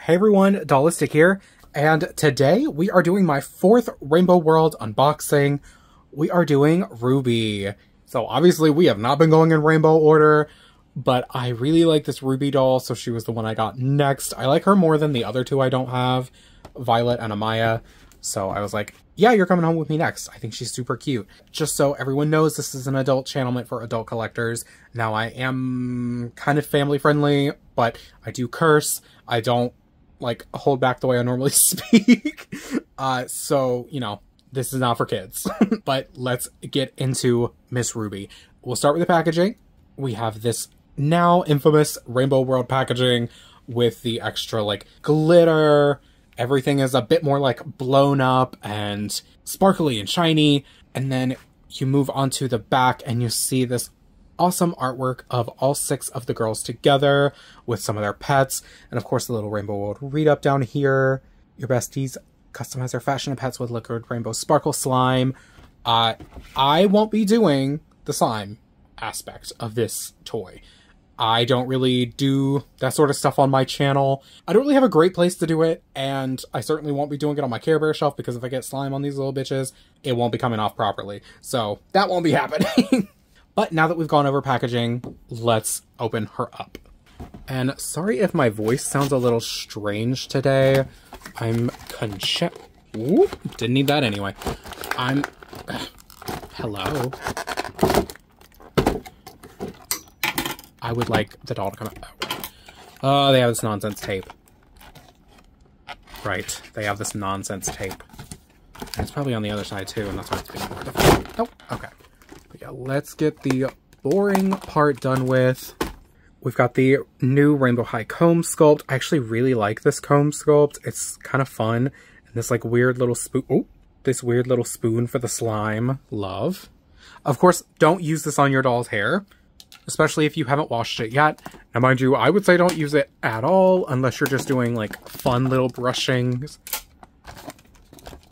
Hey everyone, Dollistic here, and today we are doing my 4th Rainbow World unboxing. We are doing Ruby. So obviously we have not been going in rainbow order, but I really like this Ruby doll, so she was the one I got next. I like her more than the other two I don't have, Violet and Amaya. So I was like, yeah, you're coming home with me next. I think she's super cute. Just so everyone knows, this is an adult channel meant for adult collectors. Now I am kind of family friendly, but I do curse. I don't like hold back the way I normally speak. So, you know, this is not for kids. But let's get into Miss Ruby. We'll start with the packaging. We have this now infamous Rainbow World packaging with the extra like glitter. Everything is a bit more like blown up and sparkly and shiny. And then you move on to the back and you see this awesome artwork of all 6 of the girls together with some of their pets. And of course the little Rainbow World read up down here. Your besties customize their fashion and pets with liquid rainbow sparkle slime. I won't be doing the slime aspect of this toy. I don't really do that sort of stuff on my channel. I don't really have a great place to do it, and I certainly won't be doing it on my Care Bear shelf because if I get slime on these little bitches, it won't be coming off properly. So that won't be happening. But now that we've gone over packaging, let's open her up. And sorry if my voice sounds a little strange today. I'm didn't need that anyway. Hello. I would like the doll to come out. Oh, they have this nonsense tape. Right, they have this nonsense tape. And it's probably on the other side too, and that's why it's being more difficult. Oh, okay. But yeah, let's get the boring part done with. We've got the new Rainbow High comb sculpt. I actually really like this comb sculpt. It's kind of fun. And this like weird little spoon. Oh, this weird little spoon for the slime. Love. Of course, don't use this on your doll's hair, especially if you haven't washed it yet. Now, mind you, I would say don't use it at all unless you're just doing like fun little brushings,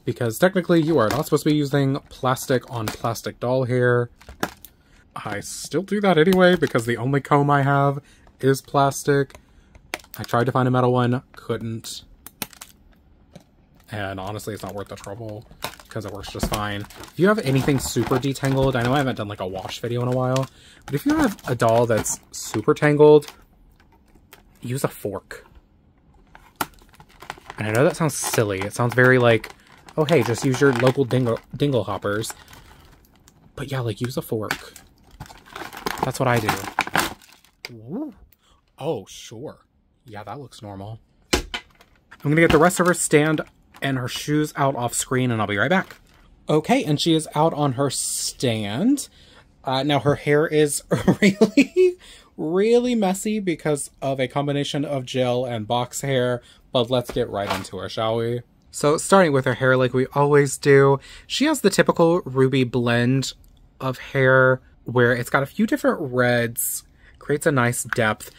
because technically you are not supposed to be using plastic on plastic doll hair. I still do that anyway because the only comb I have is plastic. I tried to find a metal one, couldn't. And honestly, it's not worth the trouble because it works just fine. If you have anything super detangled, I know I haven't done like a wash video in a while, but if you have a doll that's super tangled, use a fork. And I know that sounds silly. It sounds very like, oh hey, just use your local dingle hoppers. But yeah, like use a fork. That's what I do. Ooh. Oh, sure. Yeah, that looks normal. I'm gonna get the rest of her stand and her shoes out off screen, and I'll be right back. Okay, and she is out on her stand. Now her hair is really messy because of a combination of gel and box hair, but let's get right into her, shall we? So starting with her hair like we always do, she has the typical Ruby blend of hair where it's got a few different reds, creates a nice depth.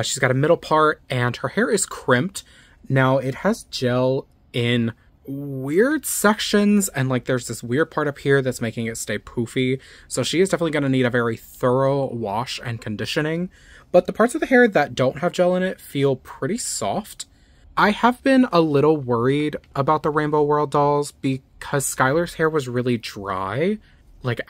She's got a middle part, and her hair is crimped. Now, it has gel in weird sections, and like there's this weird part up here that's making it stay poofy. So she is definitely going to need a very thorough wash and conditioning. But the parts of the hair that don't have gel in it feel pretty soft. I have been a little worried about the Rainbow World dolls because Skylar's hair was really dry. Like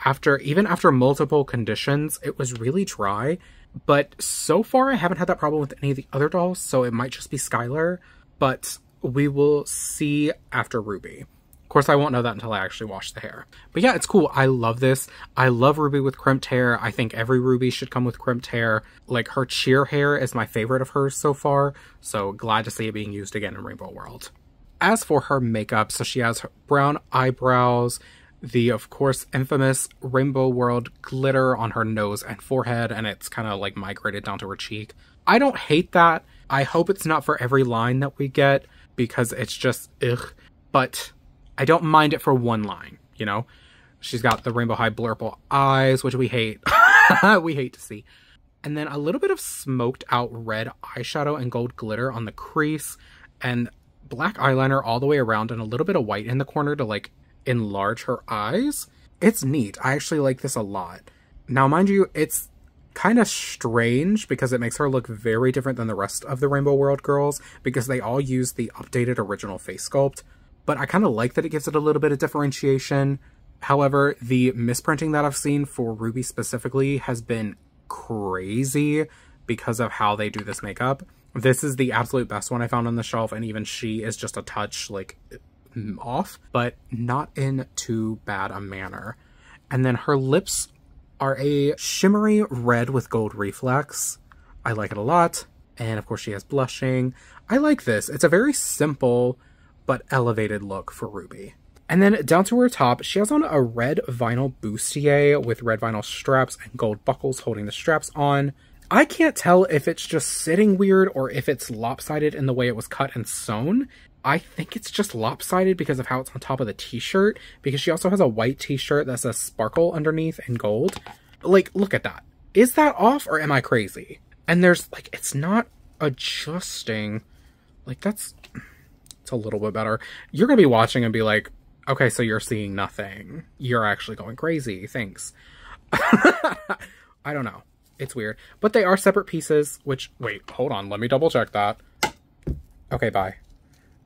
even after multiple conditions, it was really dry. But so far I haven't had that problem with any of the other dolls, so it might just be Skylar. But we will see after Ruby. Of course, I won't know that until I actually wash the hair. But yeah, it's cool. I love this. I love Ruby with crimped hair. I think every Ruby should come with crimped hair. Like, her cheer hair is my favorite of hers so far. So glad to see it being used again in Rainbow World. As for her makeup, so she has her brown eyebrows, the, of course, infamous Rainbow World glitter on her nose and forehead, and it's kind of like migrated down to her cheek. I don't hate that. I hope it's not for every line that we get, because it's just, ugh. But I don't mind it for one line, you know? She's got the Rainbow High blurple eyes, which we hate. We hate to see. And then a little bit of smoked out red eyeshadow and gold glitter on the crease, and black eyeliner all the way around, and a little bit of white in the corner to, like, enlarge her eyes. It's neat. I actually like this a lot. Now, mind you, it's kind of strange because it makes her look very different than the rest of the Rainbow World girls because they all use the updated original face sculpt. But I kind of like that it gives it a little bit of differentiation. However, the misprinting that I've seen for Ruby specifically has been crazy because of how they do this makeup. This is the absolute best one I found on the shelf, and even she is just a touch, like, off, but not in too bad a manner. And then her lips are a shimmery red with gold reflex. I like it a lot. And of course she has blushing. I like this. It's a very simple but elevated look for Ruby. And then down to her top, she has on a red vinyl bustier with red vinyl straps and gold buckles holding the straps on. I can't tell if it's just sitting weird or if it's lopsided in the way it was cut and sewn. I think it's just lopsided because of how it's on top of the t-shirt, because she also has a white t-shirt that says sparkle underneath in gold. Like, look at that. Is that off or am I crazy? And there's, like, it's not adjusting. Like, it's a little bit better. You're gonna be watching and be like, okay, so you're seeing nothing. You're actually going crazy. Thanks. I don't know. It's weird. But they are separate pieces, which, wait, hold on. Let me double check that. Okay, bye.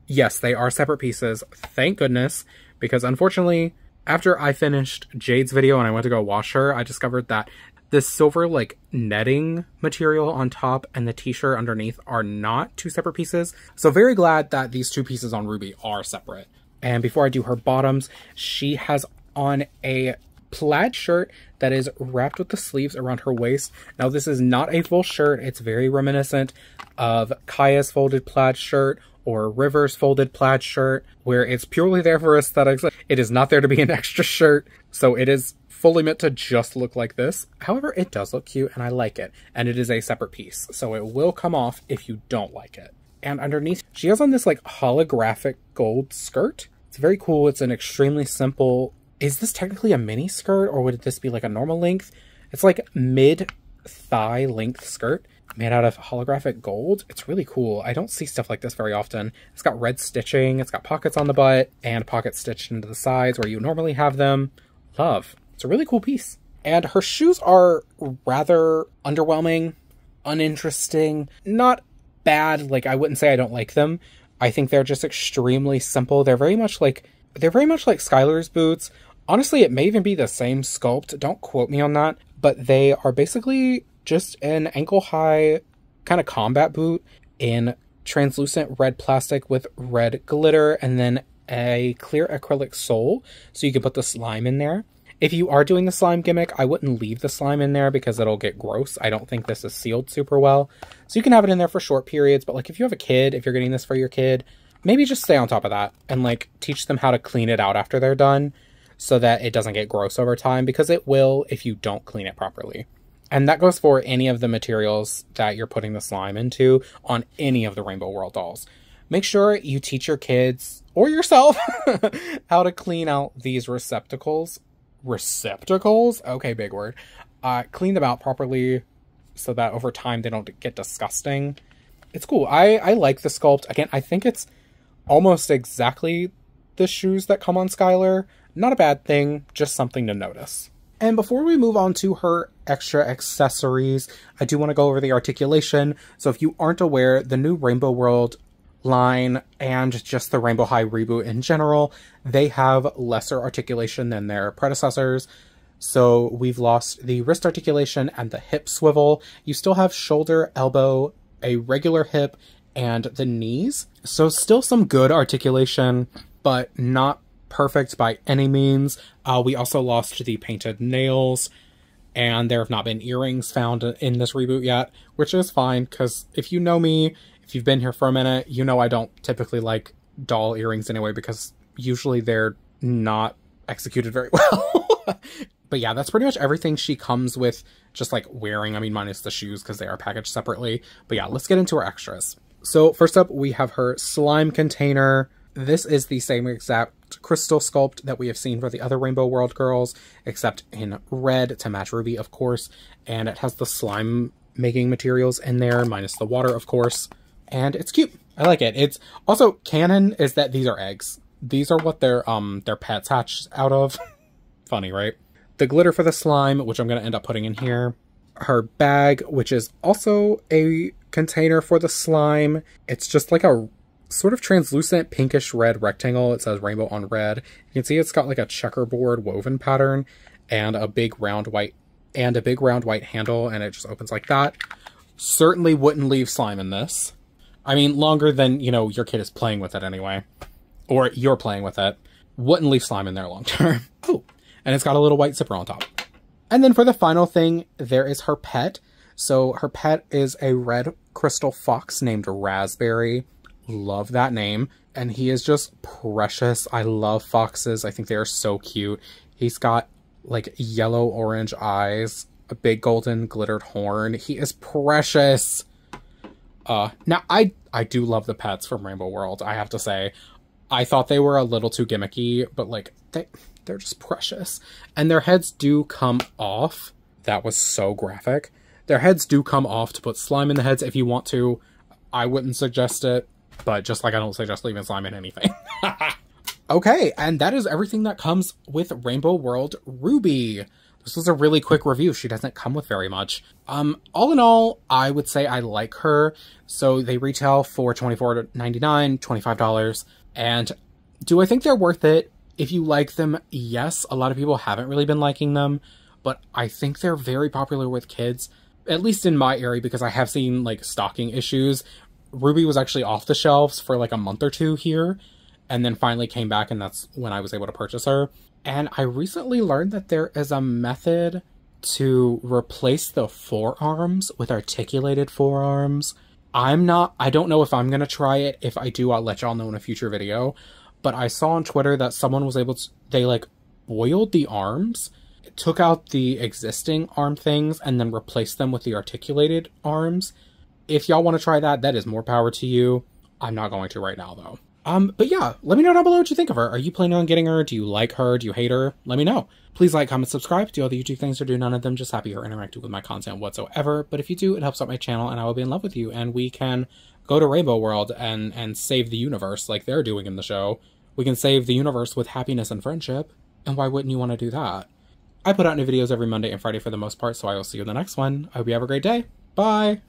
Yes, they are separate pieces. Thank goodness. Because unfortunately, after I finished Jade's video and I went to go wash her, I discovered that this silver, like, netting material on top and the t-shirt underneath are not two separate pieces. So very glad that these two pieces on Ruby are separate. And before I do her bottoms, she has on a plaid shirt that is wrapped with the sleeves around her waist. Now, this is not a full shirt. It's very reminiscent of Kaya's folded plaid shirt or River's folded plaid shirt, where it's purely there for aesthetics. It is not there to be an extra shirt, so it is fully meant to just look like this. However, it does look cute, and I like it. And it is a separate piece, so it will come off if you don't like it. And underneath, she has on this, like, holographic gold skirt. It's very cool. It's an extremely simple... Is this technically a mini skirt, or would this be, like, a normal length? It's, like, mid-thigh length skirt made out of holographic gold. It's really cool. I don't see stuff like this very often. It's got red stitching. It's got pockets on the butt and pockets stitched into the sides where you normally have them. Love. It's a really cool piece. And her shoes are rather underwhelming, uninteresting, not bad. Like, I wouldn't say I don't like them. I think they're just extremely simple. They're very much like Skylar's boots. Honestly, it may even be the same sculpt. Don't quote me on that. But they are basically just an ankle-high kind of combat boot in translucent red plastic with red glitter and then a clear acrylic sole, so you can put the slime in there. If you are doing the slime gimmick, I wouldn't leave the slime in there because it'll get gross. I don't think this is sealed super well. So you can have it in there for short periods, but like if you have a kid, if you're getting this for your kid, maybe just stay on top of that and like teach them how to clean it out after they're done so that it doesn't get gross over time, because it will if you don't clean it properly. And that goes for any of the materials that you're putting the slime into on any of the Rainbow World dolls. Make sure you teach your kids or yourself how to clean out these receptacles. Receptacles? Okay, big word. Clean them out properly so that over time they don't get disgusting. It's cool. I like the sculpt. Again, I think it's almost exactly the shoes that come on Skylar. Not a bad thing, just something to notice. And before we move on to her extra accessories, I do want to go over the articulation. So if you aren't aware, the new Rainbow World line and just the Rainbow High reboot in general, they have lesser articulation than their predecessors. So we've lost the wrist articulation and the hip swivel. You still have shoulder, elbow, a regular hip, and the knees. So still some good articulation, but not perfect by any means. We also lost the painted nails, and there have not been earrings found in this reboot yet, which is fine, because if you know me, if you've been here for a minute, you know I don't typically like doll earrings anyway, because usually they're not executed very well. But yeah, that's pretty much everything she comes with, just like wearing. I mean, minus the shoes, because they are packaged separately. But yeah, let's get into her extras. So first up, we have her slime container. This is the same exact crystal sculpt that we have seen for the other Rainbow World girls, except in red to match Ruby, of course. And it has the slime making materials in there, minus the water, of course. And it's cute. I like it. It's also canon is that these are eggs. These are what their pets hatch out of. Funny, right? The glitter for the slime, which I'm going to end up putting in here. her bag, which is also a container for the slime. It's just like a sort of translucent pinkish red rectangle. It says rainbow on red. You can see it's got like a checkerboard woven pattern and a big round white handle, and it just opens like that. Certainly wouldn't leave slime in this. I mean, longer than, you know, your kid is playing with it anyway. Or you're playing with it. Wouldn't leave slime in there long term. Oh, and it's got a little white zipper on top. And then for the final thing, there is her pet. So her pet is a red crystal fox named Raspberry. Love that name. And he is just precious. I love foxes. I think they are so cute. He's got like yellow-orange eyes, a big golden glittered horn. He is precious. Now, I do love the pets from Rainbow World, I have to say. I thought they were a little too gimmicky, but like, they're just precious. And their heads do come off. That was so graphic. Their heads do come off to put slime in the heads if you want to. I wouldn't suggest it, but just like I don't suggest leaving slime in anything. Okay, and that is everything that comes with Rainbow World Ruby. This was a really quick review. She doesn't come with very much. All in all, I would say I like her. So they retail for $24.99, $25. And do I think they're worth it? If you like them, yes. A lot of people haven't really been liking them, but I think they're very popular with kids, at least in my area, because I have seen like stocking issues. Ruby was actually off the shelves for like a month or two here, and then finally came back, and that's when I was able to purchase her. And I recently learned that there is a method to replace the forearms with articulated forearms. I don't know if I'm going to try it. If I do, I'll let y'all know in a future video. But I saw on Twitter that someone was able to, they like boiled the arms, took out the existing arm things, and then replaced them with the articulated arms. If y'all want to try that, that is more power to you. I'm not going to right now though. But yeah, let me know down below what you think of her. Are you planning on getting her? Do you like her? Do you hate her? Let me know. Please like, comment, subscribe. Do all the YouTube things or do none of them. Just happy or interactive with my content whatsoever. But if you do, it helps out my channel and I will be in love with you. And we can go to Rainbow World and save the universe like they're doing in the show. We can save the universe with happiness and friendship. And why wouldn't you want to do that? I put out new videos every Monday and Friday for the most part, so I will see you in the next one. I hope you have a great day. Bye!